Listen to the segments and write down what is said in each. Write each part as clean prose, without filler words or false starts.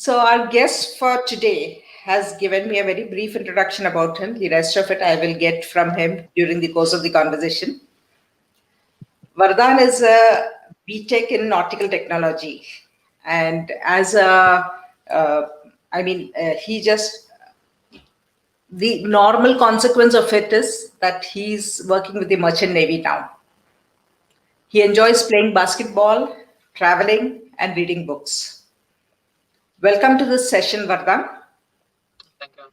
So, our guest for today has given me a very brief introduction about him. The rest of it I will get from him during the course of the conversation. Vardaan is a BTech in nautical technology, and as a, uh, he just the normal consequence of it is that he's working with the merchant navy now. He enjoys playing basketball, traveling, and reading books. Welcome to this session, Vardaan. Thank you.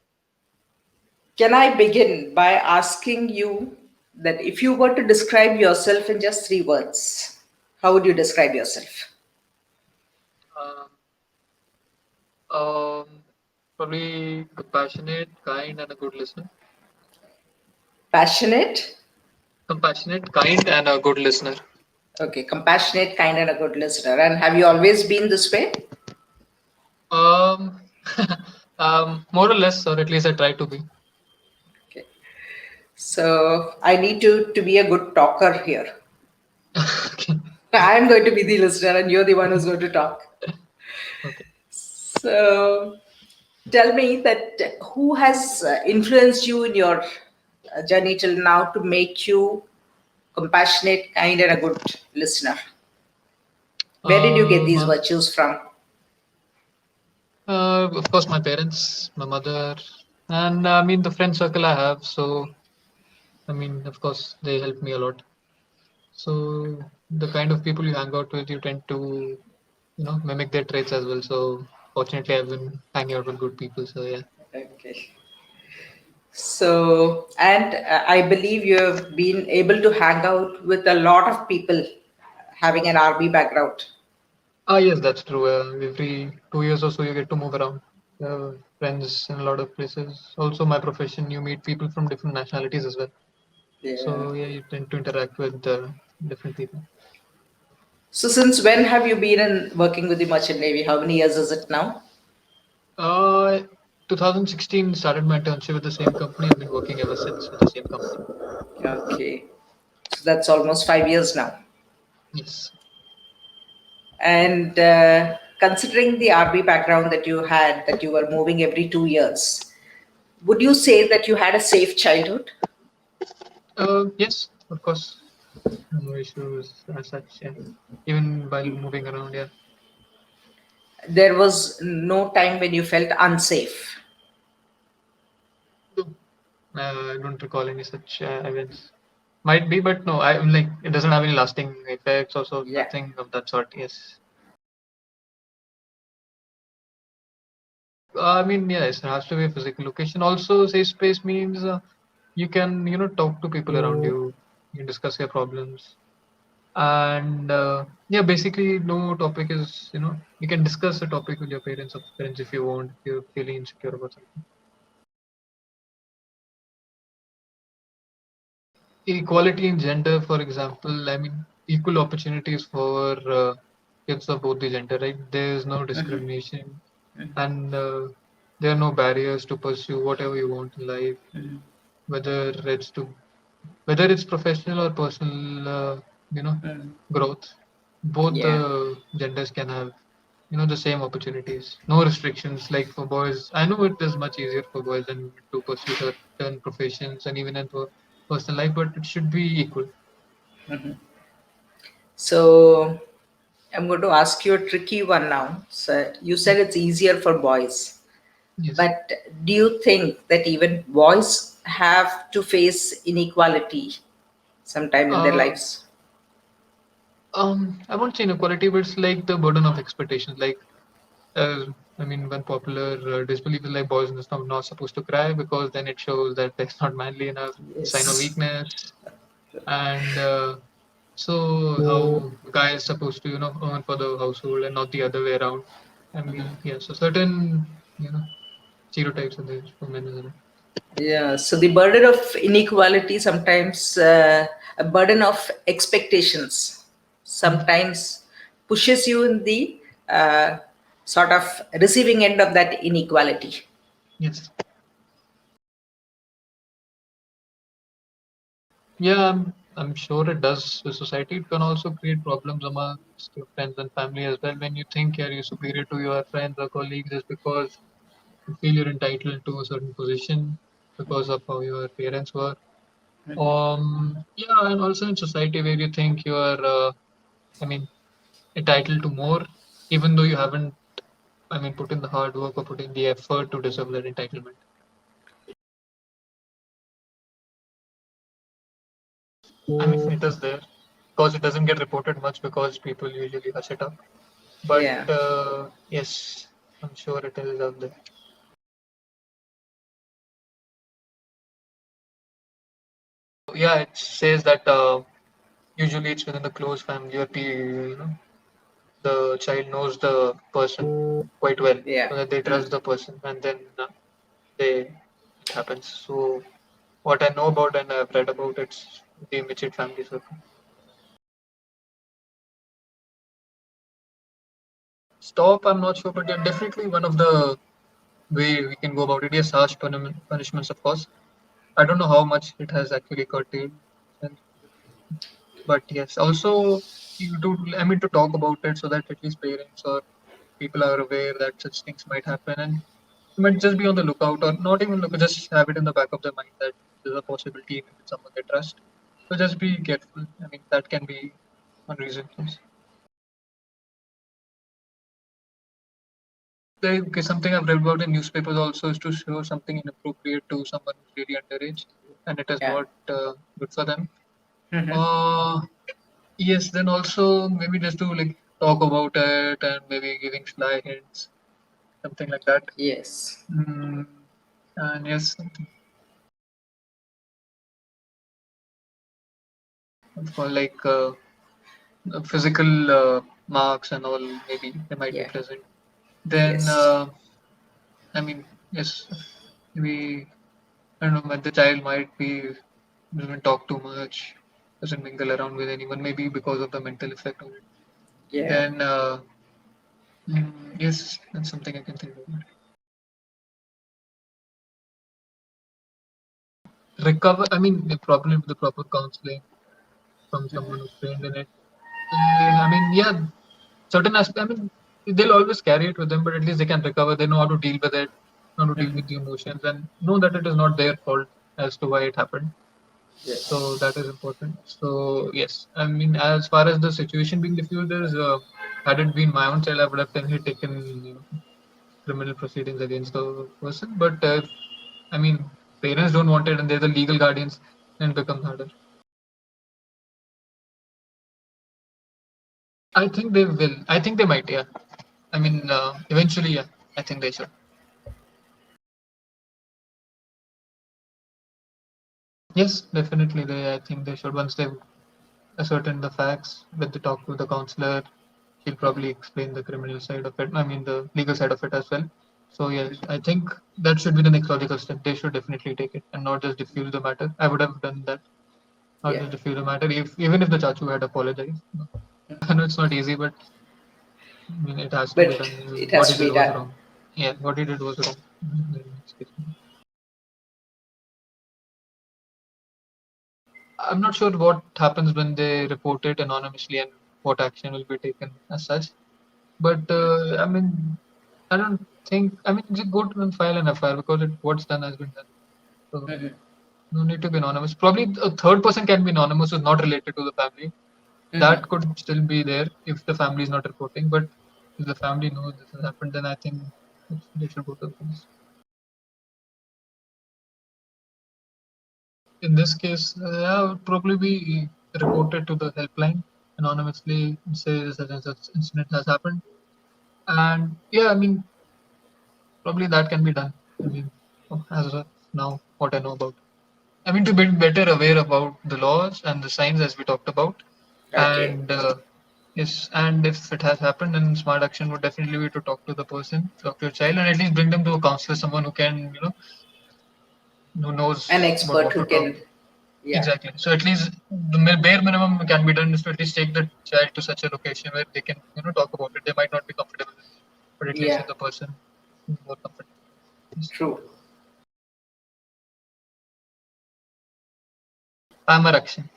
Can I begin by asking you that if you were to describe yourself in just 3 words, how would you describe yourself? Um, um, Probably compassionate, kind, and a good listener. Passionate? Compassionate, kind, and a good listener. Okay, compassionate, kind, and a good listener. And have you always been this way? Um, More or less, or at least I try to be. Okay. So I need to be a good talker here. Okay. I'm going to be the listener and you're the one who's going to talk. Okay. So tell me that who has influenced you in your journey till now to make you compassionate, kind, and a good listener? Where did you get Um, these uh, virtues from? of course, my parents, my mother, and I mean the friend circle I have. So, I mean, of course, they help me a lot. So, the kind of people you hang out with, you tend to, mimic their traits as well. So, fortunately, I've been hanging out with good people. So, yeah. Okay. So, and I believe you have been able to hang out with a lot of people having an RB background. Ah, yes, that's true. Every 2 years or so, you get to move around. Friends in a lot of places. Also, my profession, you meet people from different nationalities as well. Yeah. So, yeah, you tend to interact with different people. So, since when have you been in working with the Merchant Navy? How many years is it now? Uh, 2016 started my internship with the same company. I've been working ever since with the same company. Okay. So, that's almost 5 years now. Yes. And considering the RB background that you had, that you were moving every 2 years, would you say that you had a safe childhood? Yes, of course. No issues as such. Yeah. Even while moving around, yeah. There was no time when you felt unsafe. No, I don't recall any such events. Might be, but no, I like it doesn't have any lasting effects, also Yeah. nothing of that sort. Yes. I mean, yes, it has to be a physical location. Also, safe space means you can, talk to people around you. You can discuss your problems, and yeah, basically, no topic is, you can discuss a topic with your parents or friends if you want. If you're feeling insecure about something. Equality in gender, for example, I mean, equal opportunities for kids of both the gender, right? There's no discrimination, and there are no barriers to pursue whatever you want in life, whether it's to whether it's professional or personal, growth. Both Yeah. the genders can have, the same opportunities, no restrictions. Like for boys, I know it is much easier for boys than to pursue certain professions and even in personal life, but it should be equal. So I'm going to ask you a tricky one now. So you said it's easier for boys, Yes. but do you think that even boys have to face inequality sometime in their Uh, lives? I won't say inequality, but it's like the burden of expectations. Like, uh, I mean, one popular disbelief is like boys not supposed to cry because then it shows that they're not manly enough, sign of Yes. weakness. And so, how guy is supposed to, earn for the household and not the other way around. I mean, yeah, so certain, stereotypes are there for men as well. Yeah, so the burden of inequality sometimes, a burden of expectations Mhm. sometimes pushes you in the sort of receiving end of that inequality. Yes. Yeah. I'm sure it does with society. It can also create problems amongst your friends and family as well. When you think you're superior to your friends or colleagues just because you feel you're entitled to a certain position because of how your parents were. Yeah, and also in society where you think you are, I mean, entitled to more, even though you haven't, put in the hard work or put in the effort to deserve that entitlement. It is there because it doesn't get reported much because people usually hush it up. But Yeah. yes, I'm sure it is out there. Yeah, it says that usually it's within the close family or the child knows the person quite well, Yeah. so that they trust the person, and then they it happens. So what I know about and I've read about it's the immediate family circle. Stop, I'm not sure, but yeah, definitely one of the way we can go about it. Yes, harsh punishments, of course. I don't know how much it has actually curtailed, but yes, also to talk about it so that at least parents or people are aware that such things might happen and you might just be on the lookout or not even look, just have it in the back of their mind that there's a possibility even with someone they trust. So just be careful. That can be one reason. Yes. Okay, something I've read about in newspapers also is to show something inappropriate to someone who's really underage, and it is Yeah. not good for them. Hmm. Uh, yes, then also maybe just to like talk about it and maybe giving sly hints, something like that. Yes. Mm, and yes, for like physical marks and all, maybe they might be Yeah. present. Then, Yes. yes, maybe I don't know, but the child might be doesn't talk too much, doesn't mingle around with anyone, maybe because of the mental effect of it. Yeah. Then, yes, that's something I can think of. Recover, probably with the proper counseling from someone who's trained in it. Yeah, certain aspects, they'll always carry it with them, but at least they can recover. They know how to deal with it, how to deal with the emotions, and know that it is not their fault as to why it happened. So Yes. that is important. So yes, as far as the situation being diffused is, had it been my own child, I would have definitely taken criminal proceedings against the person. But I mean, parents don't want it, and they're the legal guardians, then it becomes harder. I think they will. I think they might. Yeah. Eventually, yeah. I think they should. Yes, definitely. I think they should. Once they've ascertained the facts, when they talk to the counselor, she'll probably explain the criminal side of it. The legal side of it as well. So yes, I think that should be the next logical step. They should definitely take it and not just diffuse the matter. I would have done that. Not Yeah. just diffuse the matter. If even if the chachu had apologized, I know it's not easy, but it has to be But done. it What has he to be did was done. wrong. Yeah, what he did was wrong. I'm not sure what happens when they report it anonymously and what action will be taken as such. But I don't think. Just go to and file an FIR because what's done has been done. So Hmm. no need to be anonymous. Probably a third person can be anonymous who's not related to the family. Hmm. That could still be there if the family is not reporting. But if the family knows this has happened, then I think they should go to the police. In this case, I would probably be reported to the helpline anonymously and say such and such incident has happened. And yeah, probably that can be done. As of now, what I know about. To be better aware about the laws and the signs as we talked about. Okay. And yes, and if it has happened, then smart action would definitely be to talk to the person, talk to your child, and at least bring them to a counselor, someone who can, who An knows about expert what who to talk. can, yeah. Exactly. So at least the bare minimum can be done is to at least take the child to such a location where they can, talk about it. They might not be comfortable with it, but at least Yeah. if the person is more comfortable. Yes. True. I'm a Rakshan.